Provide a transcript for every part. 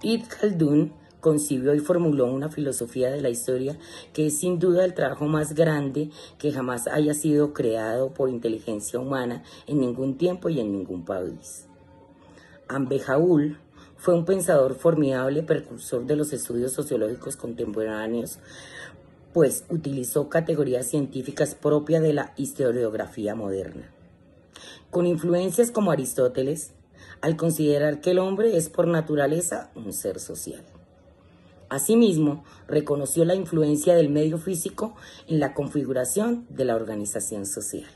Ibn Khaldun concibió y formuló una filosofía de la historia que es sin duda el trabajo más grande que jamás haya sido creado por inteligencia humana en ningún tiempo y en ningún país. Ambejaul fue un pensador formidable, precursor de los estudios sociológicos contemporáneos, pues utilizó categorías científicas propias de la historiografía moderna. Con influencias como Aristóteles, al considerar que el hombre es por naturaleza un ser social. Asimismo, reconoció la influencia del medio físico en la configuración de la organización social.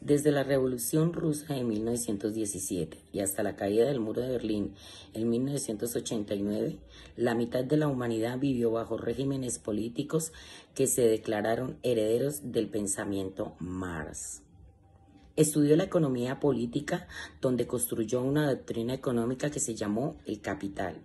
Desde la Revolución Rusa de 1917 y hasta la caída del Muro de Berlín en 1989, la mitad de la humanidad vivió bajo regímenes políticos que se declararon herederos del pensamiento Marx. Estudió la economía política, donde construyó una doctrina económica que se llamó El Capital,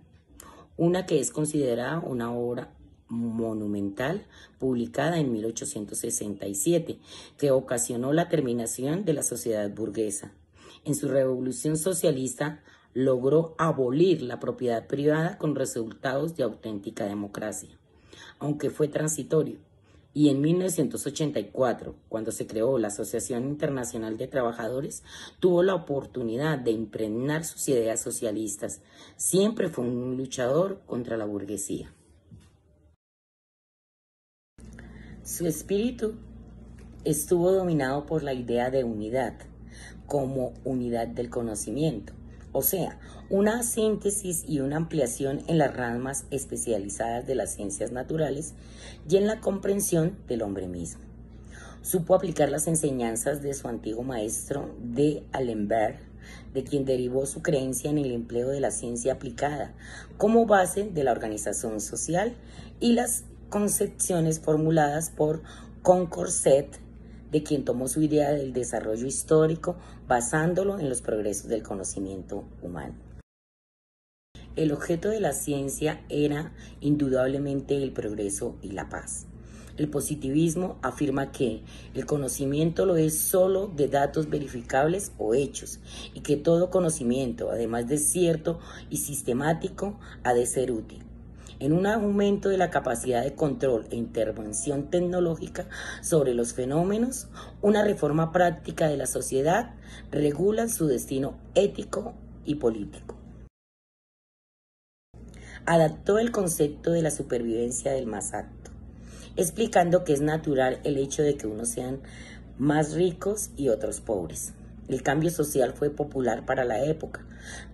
una que es considerada una obra monumental publicada en 1867, que ocasionó la terminación de la sociedad burguesa. En su revolución socialista logró abolir la propiedad privada con resultados de auténtica democracia, aunque fue transitorio. Y en 1984, cuando se creó la Asociación Internacional de Trabajadores, tuvo la oportunidad de impregnar sus ideas socialistas. Siempre fue un luchador contra la burguesía. Su espíritu estuvo dominado por la idea de unidad, como unidad del conocimiento, o sea, una síntesis y una ampliación en las ramas especializadas de las ciencias naturales y en la comprensión del hombre mismo. Supo aplicar las enseñanzas de su antiguo maestro D'Alembert, de quien derivó su creencia en el empleo de la ciencia aplicada como base de la organización social, y las concepciones formuladas por Condorcet, de quien tomó su idea del desarrollo histórico basándolo en los progresos del conocimiento humano. El objeto de la ciencia era indudablemente el progreso y la paz. El positivismo afirma que el conocimiento lo es solo de datos verificables o hechos, y que todo conocimiento, además de cierto y sistemático, ha de ser útil. En un aumento de la capacidad de control e intervención tecnológica sobre los fenómenos, una reforma práctica de la sociedad regula su destino ético y político. Adaptó el concepto de la supervivencia del más apto, explicando que es natural el hecho de que unos sean más ricos y otros pobres. El cambio social fue popular para la época.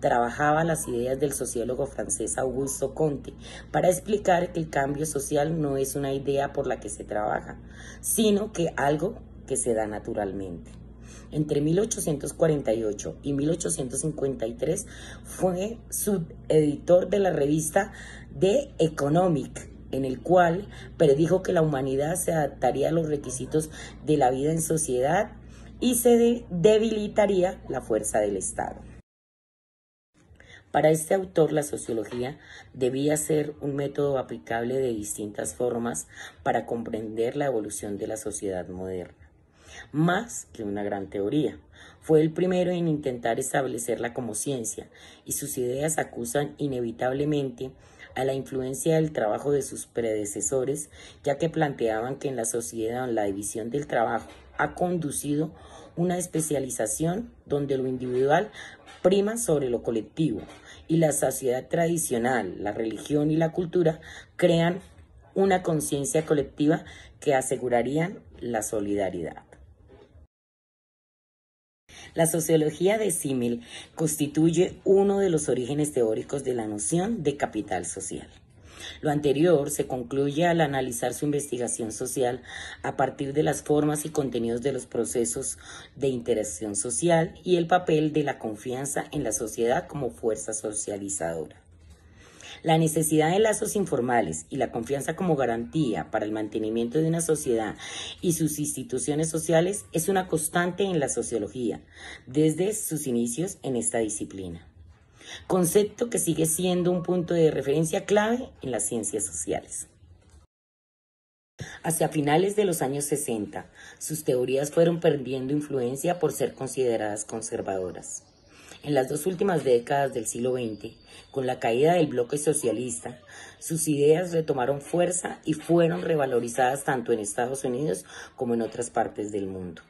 Trabajaba las ideas del sociólogo francés Auguste Comte para explicar que el cambio social no es una idea por la que se trabaja, sino que algo que se da naturalmente. Entre 1848 y 1853 fue subeditor de la revista The Economic, en el cual predijo que la humanidad se adaptaría a los requisitos de la vida en sociedad y se debilitaría la fuerza del Estado. Para este autor, la sociología debía ser un método aplicable de distintas formas para comprender la evolución de la sociedad moderna, más que una gran teoría. Fue el primero en intentar establecerla como ciencia, y sus ideas acusan inevitablemente a la influencia del trabajo de sus predecesores, ya que planteaban que en la sociedad la división del trabajo ha conducido una especialización donde lo individual prima sobre lo colectivo, y la sociedad tradicional, la religión y la cultura crean una conciencia colectiva que asegurarían la solidaridad. La sociología de Simmel constituye uno de los orígenes teóricos de la noción de capital social. Lo anterior se concluye al analizar su investigación social a partir de las formas y contenidos de los procesos de interacción social y el papel de la confianza en la sociedad como fuerza socializadora. La necesidad de lazos informales y la confianza como garantía para el mantenimiento de una sociedad y sus instituciones sociales es una constante en la sociología desde sus inicios en esta disciplina, concepto que sigue siendo un punto de referencia clave en las ciencias sociales. Hacia finales de los años 60, sus teorías fueron perdiendo influencia por ser consideradas conservadoras. En las dos últimas décadas del siglo XX, con la caída del bloque socialista, sus ideas retomaron fuerza y fueron revalorizadas tanto en Estados Unidos como en otras partes del mundo.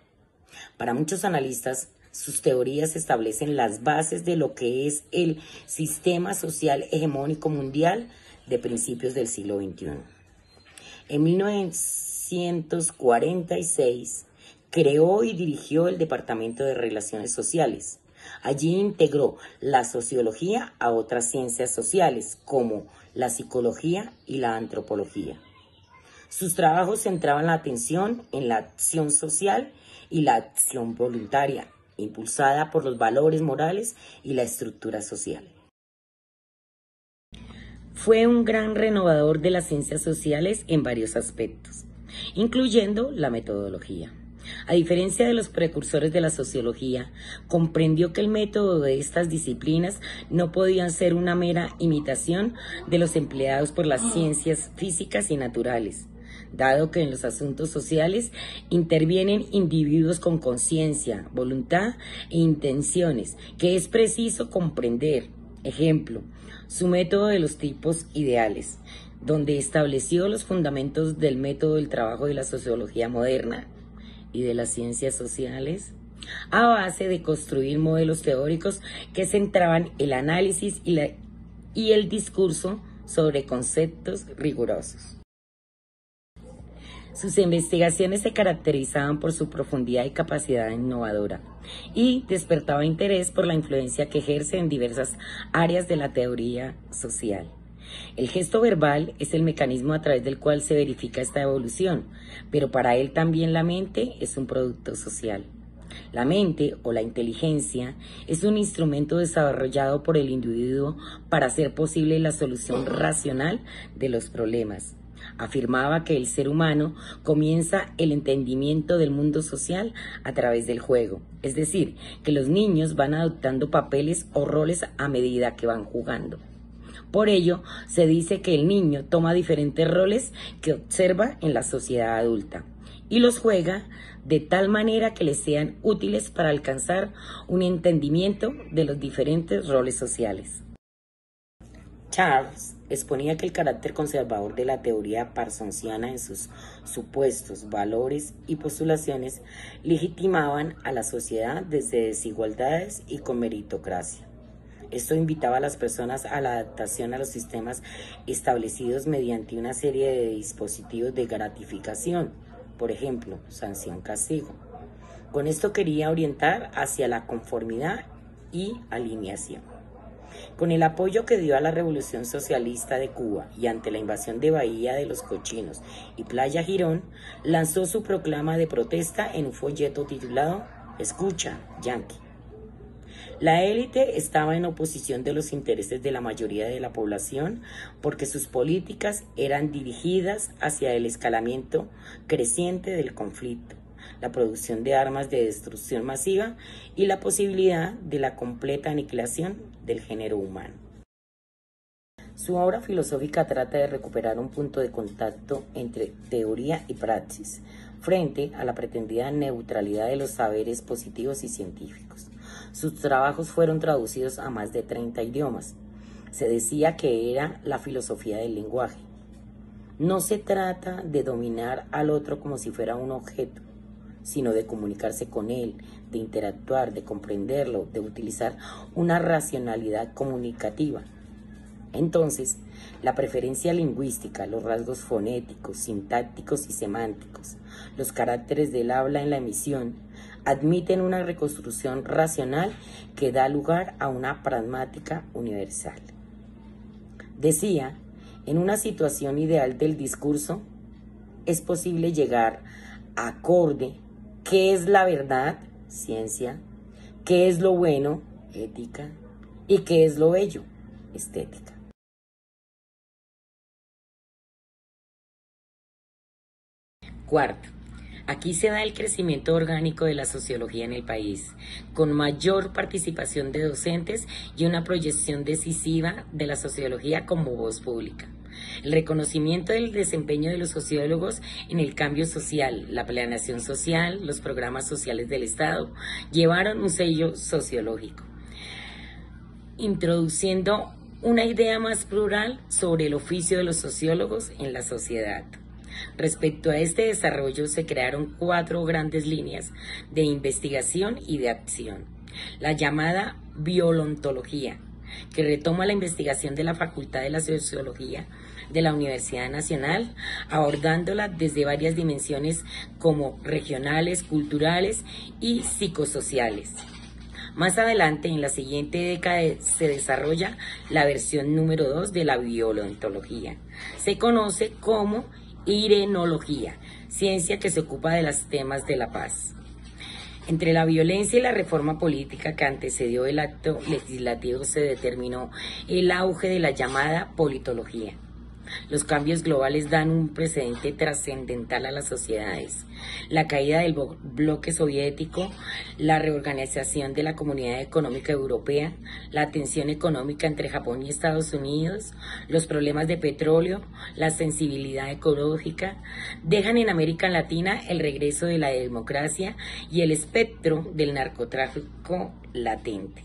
Para muchos analistas, sus teorías establecen las bases de lo que es el sistema social hegemónico mundial de principios del siglo XXI. En 1946, creó y dirigió el Departamento de Relaciones Sociales. Allí integró la sociología a otras ciencias sociales, como la psicología y la antropología. Sus trabajos centraban la atención en la acción social y la acción voluntaria, impulsada por los valores morales y la estructura social. Fue un gran renovador de las ciencias sociales en varios aspectos, incluyendo la metodología. A diferencia de los precursores de la sociología, comprendió que el método de estas disciplinas no podían ser una mera imitación de los empleados por las ciencias físicas y naturales, dado que en los asuntos sociales intervienen individuos con conciencia, voluntad e intenciones, que es preciso comprender. Ejemplo, su método de los tipos ideales, donde estableció los fundamentos del método del trabajo de la sociología moderna y de las ciencias sociales, a base de construir modelos teóricos que centraban el análisis y el discurso sobre conceptos rigurosos. Sus investigaciones se caracterizaban por su profundidad y capacidad innovadora y despertaba interés por la influencia que ejerce en diversas áreas de la teoría social. El gesto verbal es el mecanismo a través del cual se verifica esta evolución, pero para él también la mente es un producto social. La mente o la inteligencia es un instrumento desarrollado por el individuo para hacer posible la solución racional de los problemas. Afirmaba que el ser humano comienza el entendimiento del mundo social a través del juego, es decir, que los niños van adoptando papeles o roles a medida que van jugando. Por ello, se dice que el niño toma diferentes roles que observa en la sociedad adulta y los juega de tal manera que les sean útiles para alcanzar un entendimiento de los diferentes roles sociales. Charles exponía que el carácter conservador de la teoría parsonsiana en sus supuestos valores y postulaciones legitimaban a la sociedad desde desigualdades y con meritocracia. Esto invitaba a las personas a la adaptación a los sistemas establecidos mediante una serie de dispositivos de gratificación, por ejemplo, sanción-castigo. Con esto quería orientar hacia la conformidad y alineación. Con el apoyo que dio a la Revolución Socialista de Cuba y ante la invasión de Bahía de los Cochinos y Playa Girón, lanzó su proclama de protesta en un folleto titulado «Escucha, Yankee». La élite estaba en oposición de los intereses de la mayoría de la población porque sus políticas eran dirigidas hacia el escalamiento creciente del conflicto, la producción de armas de destrucción masiva y la posibilidad de la completa aniquilación del género humano. Su obra filosófica trata de recuperar un punto de contacto entre teoría y praxis, frente a la pretendida neutralidad de los saberes positivos y científicos. Sus trabajos fueron traducidos a más de 30 idiomas. Se decía que era la filosofía del lenguaje. No se trata de dominar al otro como si fuera un objeto, sino de comunicarse con él, de interactuar, de comprenderlo, de utilizar una racionalidad comunicativa. Entonces, la preferencia lingüística, los rasgos fonéticos, sintácticos y semánticos, los caracteres del habla en la emisión, admiten una reconstrucción racional que da lugar a una pragmática universal. Decía, en una situación ideal del discurso, es posible llegar a acorde qué es la verdad, ciencia, qué es lo bueno, ética, y qué es lo bello, estética. Cuarto, aquí se da el crecimiento orgánico de la sociología en el país, con mayor participación de docentes y una proyección decisiva de la sociología como voz pública. El reconocimiento del desempeño de los sociólogos en el cambio social, la planeación social, los programas sociales del Estado, llevaron un sello sociológico. introduciendo una idea más plural sobre el oficio de los sociólogos en la sociedad. Respecto a este desarrollo se crearon 4 grandes líneas de investigación y de acción. La llamada biolontología, que retoma la investigación de la Facultad de la Sociología de la Universidad Nacional, abordándola desde varias dimensiones como regionales, culturales y psicosociales. Más adelante, en la siguiente década, se desarrolla la versión número 2 de la biolontología. Se conoce como irenología, ciencia que se ocupa de los temas de la paz. Entre la violencia y la reforma política que antecedió el acto legislativo se determinó el auge de la llamada politología. Los cambios globales dan un precedente trascendental a las sociedades. La caída del bloque soviético, la reorganización de la Comunidad Económica Europea, la tensión económica entre Japón y Estados Unidos, los problemas de petróleo, la sensibilidad ecológica, dejan en América Latina el regreso de la democracia y el espectro del narcotráfico latente.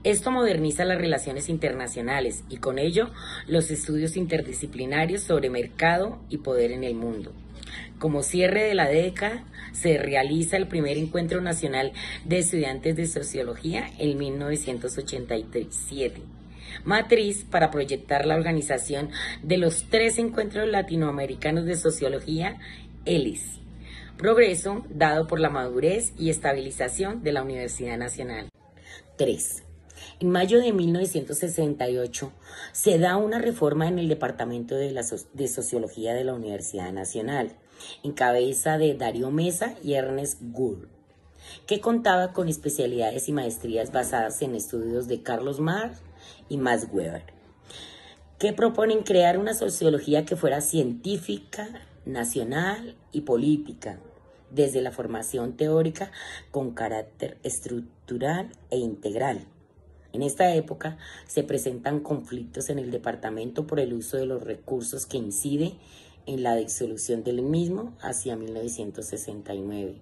Esto moderniza las relaciones internacionales y con ello los estudios interdisciplinarios sobre mercado y poder en el mundo. Como cierre de la década, se realiza el primer encuentro nacional de estudiantes de sociología en 1987, matriz para proyectar la organización de los 3 encuentros latinoamericanos de sociología, ELIS. Progreso dado por la madurez y estabilización de la Universidad Nacional. 3. En mayo de 1968 se da una reforma en el Departamento de Sociología de la Universidad Nacional, en cabeza de Darío Mesa y Ernest Gould, que contaba con especialidades y maestrías basadas en estudios de Carlos Marx y Max Weber, que proponen crear una sociología que fuera científica, nacional y política, desde la formación teórica con carácter estructural e integral. En esta época se presentan conflictos en el departamento por el uso de los recursos que incide en la disolución del mismo hacia 1969.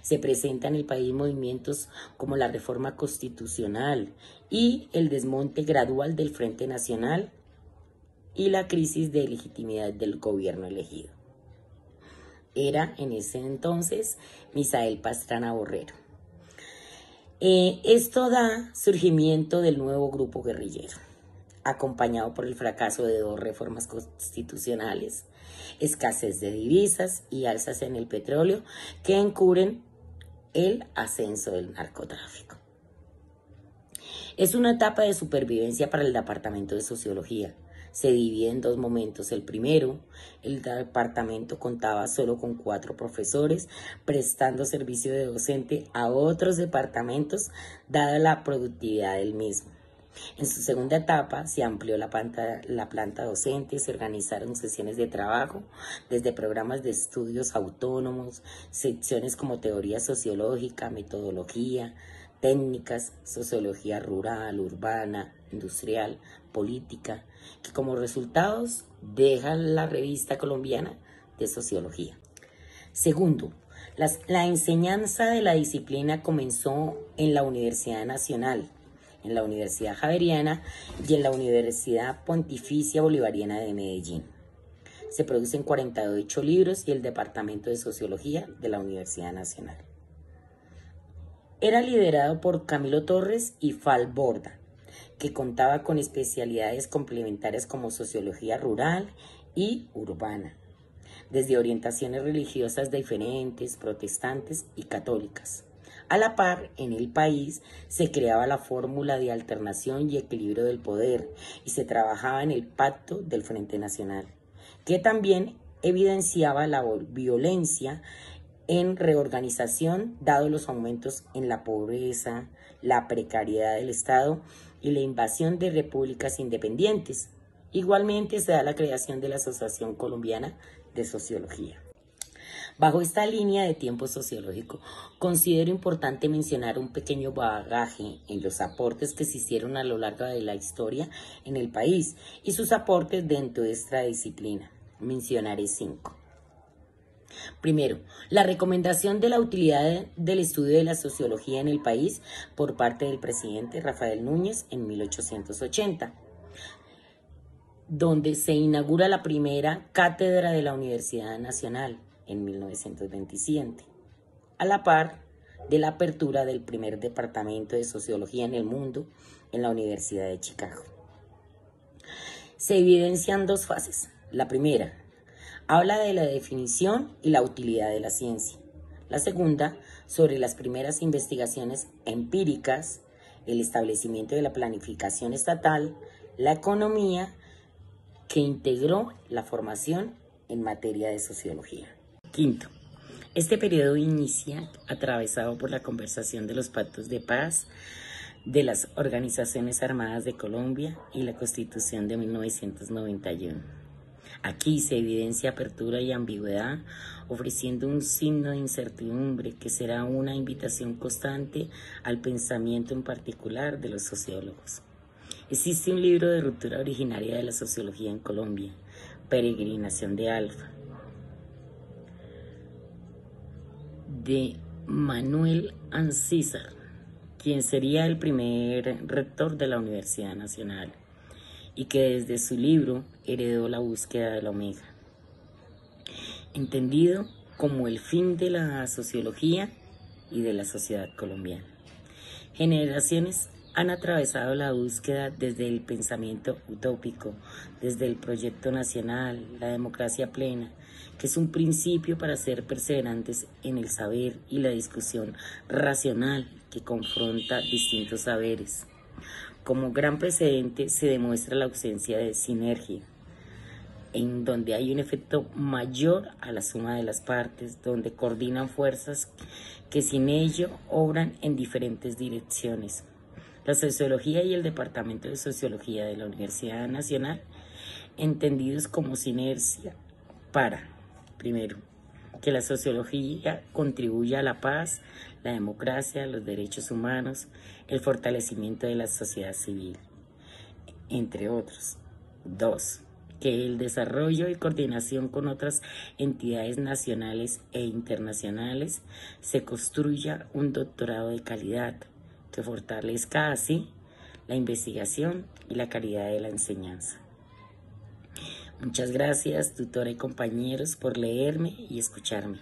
Se presentan en el país movimientos como la reforma constitucional y el desmonte gradual del Frente Nacional y la crisis de legitimidad del gobierno elegido. Era en ese entonces Misael Pastrana Borrero. Esto da surgimiento del nuevo grupo guerrillero, acompañado por el fracaso de 2 reformas constitucionales, escasez de divisas y alzas en el petróleo que encubren el ascenso del narcotráfico. Es una etapa de supervivencia para el Departamento de Sociología. Se divide en 2 momentos. El primero, el departamento contaba solo con 4 profesores, prestando servicio de docente a otros departamentos, dada la productividad del mismo. En su segunda etapa se amplió la planta docente, se organizaron sesiones de trabajo, desde programas de estudios autónomos, secciones como teoría sociológica, metodología, técnicas, sociología rural, urbana, industrial, política, que como resultados dejan la revista colombiana de sociología. Segundo, la enseñanza de la disciplina comenzó en la Universidad Nacional, en la Universidad Javeriana y en la Universidad Pontificia Bolivariana de Medellín. Se producen 48 libros y el Departamento de Sociología de la Universidad Nacional. Era liderado por Camilo Torres y Fal Borda, que contaba con especialidades complementarias como sociología rural y urbana, desde orientaciones religiosas diferentes, protestantes y católicas. A la par, en el país se creaba la fórmula de alternación y equilibrio del poder y se trabajaba en el pacto del Frente Nacional, que también evidenciaba la violencia en reorganización, dado los aumentos en la pobreza, la precariedad del Estado y la invasión de repúblicas independientes. Igualmente se da la creación de la Asociación Colombiana de Sociología. Bajo esta línea de tiempo sociológico, considero importante mencionar un pequeño bagaje en los aportes que se hicieron a lo largo de la historia en el país y sus aportes dentro de esta disciplina. Mencionaré 5. Primero, la recomendación de la utilidad del estudio de la sociología en el país por parte del presidente Rafael Núñez en 1880, donde se inaugura la primera cátedra de la Universidad Nacional en 1927, a la par de la apertura del primer departamento de sociología en el mundo en la Universidad de Chicago. Se evidencian dos fases. La primera habla de la definición y la utilidad de la ciencia. La segunda, sobre las primeras investigaciones empíricas, el establecimiento de la planificación estatal, la economía, que integró la formación en materia de sociología. Quinto, este periodo inicia atravesado por la conversación de los pactos de paz, de las Organizaciones Armadas de Colombia y la Constitución de 1991. Aquí se evidencia apertura y ambigüedad, ofreciendo un signo de incertidumbre que será una invitación constante al pensamiento en particular de los sociólogos. Existe un libro de ruptura originaria de la sociología en Colombia, Peregrinación de Alfa, de Manuel Ancísar, quien sería el primer rector de la Universidad Nacional y que desde su libro heredó la búsqueda de la omega, entendido como el fin de la sociología y de la sociedad colombiana. Generaciones han atravesado la búsqueda desde el pensamiento utópico, desde el proyecto nacional, la democracia plena, que es un principio para ser perseverantes en el saber y la discusión racional que confronta distintos saberes. Como gran precedente se demuestra la ausencia de sinergia, en donde hay un efecto mayor a la suma de las partes, donde coordinan fuerzas que sin ello obran en diferentes direcciones. La sociología y el Departamento de Sociología de la Universidad Nacional, entendidos como sinergia para, primero, que la sociología contribuya a la paz, la democracia, los derechos humanos, el fortalecimiento de la sociedad civil, entre otros. Dos, que el desarrollo y coordinación con otras entidades nacionales e internacionales se construya un doctorado de calidad que fortalezca así la investigación y la calidad de la enseñanza. Muchas gracias, tutora y compañeros, por leerme y escucharme.